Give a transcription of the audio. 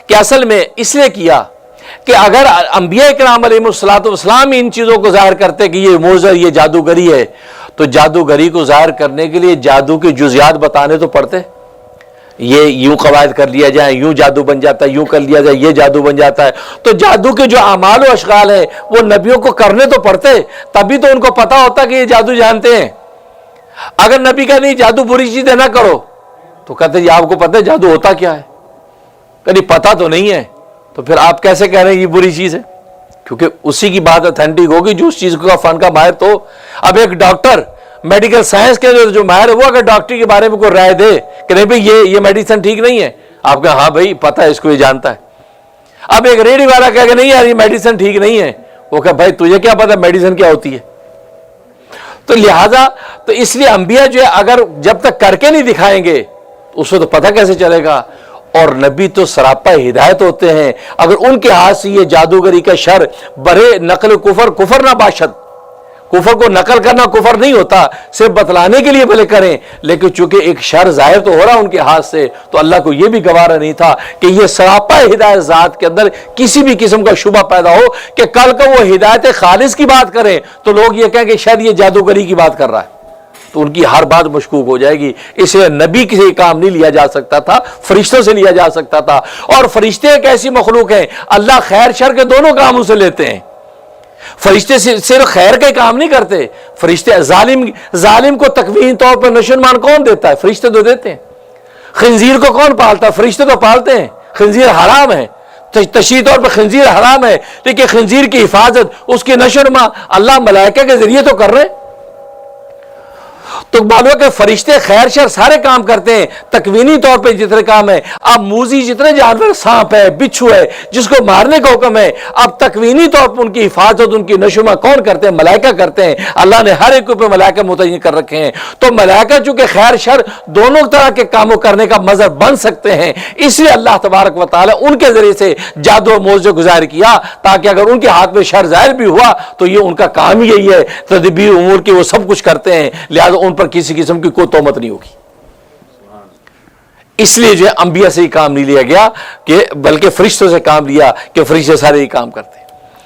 کہ اصل میں اس لیے کیا کہ اگر انبیاء کرام علیہ الصلوۃ والسلام ان چیزوں کو ظاہر کرتے کہ یہ معجزہ یہ جادوگری ہے، تو جادوگری کو ظاہر کرنے کے لیے جادو کے جزیات بتانے تو پڑتے، یہ یوں قواعد کر لیا جائے، یوں جادو بن جاتا ہے، یوں کر لیا جائے یہ جادو بن جاتا ہے۔ تو جادو کے جو اعمال و اشغال ہیں وہ نبیوں کو کرنے تو پڑتے، تبھی تو ان کو پتا ہوتا کہ یہ جادو جانتے ہیں۔ اگر نبی کا نہیں جادو بری چیزیں نہ کرو تو کہتے ہیں آپ کو پتہ ہے جادو ہوتا کیا ہے؟ کہیں پتہ تو نہیں ہے، تو پھر آپ کیسے کہہ رہے ہیں یہ بری چیز ہے؟ کیونکہ اسی کی بات اتھینٹک ہوگی جو اس چیز کا فن کا ماہر تو۔ اب ایک ڈاکٹر میڈیکل سائنس کے جو ماہر ہے وہ اگر ڈاکٹری کے بارے میں کوئی رائے دے کہ نہیں بھئی یہ میڈیسن ٹھیک نہیں ہے، آپ کہیں ہاں بھائی پتہ ہے اس کو یہ جانتا ہے۔ اب ایک ریڈی والا کہے کہ نہیں یار یہ میڈیسن ٹھیک نہیں ہے، وہ کہے بھائی تجھے کیا پتہ میڈیسن کیا ہوتی ہے؟ تو لہذا تو اس لیے انبیاء جو ہے اگر جب تک کر کے نہیں دکھائیں گے اس کو تو پتہ کیسے چلے گا؟ اور نبی تو سراپا ہدایت ہوتے ہیں، اگر ان کے ہاتھ سے یہ جادوگری کا شر برے نقل کفر نہ باشد، کفر کو نقل کرنا کفر نہیں ہوتا، صرف بتلانے کے لیے بھلے کریں، لیکن چونکہ ایک شر ظاہر تو ہو رہا ان کے ہاتھ سے، تو اللہ کو یہ بھی گوارا نہیں تھا کہ یہ سراپا ہدایت ذات کے اندر کسی بھی قسم کا شبہ پیدا ہو کہ کل کو وہ ہدایت خالص کی بات کریں تو لوگ یہ کہیں کہ شاید یہ جادوگری کی بات کر رہا ہے، تو ان کی ہر بات مشکوک ہو جائے گی۔ اس لیے نبی سے کام نہیں لیا جا سکتا تھا، فرشتوں سے لیا جا سکتا تھا، اور فرشتے ایک ایسی مخلوق ہیں اللہ خیر شر کے دونوں کاموں سے لیتے ہیں۔ فرشتے صرف خیر کے کام نہیں کرتے، فرشتے ظالم کو تکوین طور پر نشوونما کون دیتا ہے؟ فرشتے تو دیتے ہیں۔ خنزیر کو کون پالتا ہے؟ فرشتے تو پالتے ہیں۔ خنزیر حرام ہے، تشریعی طور پر خنزیر حرام ہے، لیکن خنزیر کی حفاظت اس کی نشوونما اللہ ملائکہ کے ذریعے تو کر رہے ہیں۔ تو معلوم کہ فرشتے خیر شر سارے کام کرتے ہیں، تکوینی طور پہ جتنے کام ہیں۔ اب موذی جتنے جانور، سانپ ہے، بچھو ہے، جس کو مارنے کا حکم ہے، اب تکوینی طور پر ان کی حفاظت ان کی نشوونما کون کرتے ہیں؟ ملائکہ کرتے ہیں۔ اللہ نے ہر ایک پہ ملائکہ متعین کر رکھے ہیں، تو ملائکہ چونکہ خیر شر دونوں طرح کے کاموں کرنے کا مظہر بن سکتے ہیں، اس لیے اللہ تبارک و تعالی ان کے ذریعے سے جادو و معجزے گزار کیا، تاکہ اگر ان کے ہاتھ میں شر ظاہر بھی ہوا تو یہ ان کا کام ہی یہی ہے، تدبیر امور کی وہ سب کچھ کرتے ہیں، لہذا ان پر کسی قسم کی کوئی تہمت نہیں ہوگی۔ اس لیے جو ہے انبیاء سے ہی کام نہیں لیا گیا کہ بلکہ فرشتوں سے کام لیا کہ فرشتے سارے ہی کام کرتے ہیں۔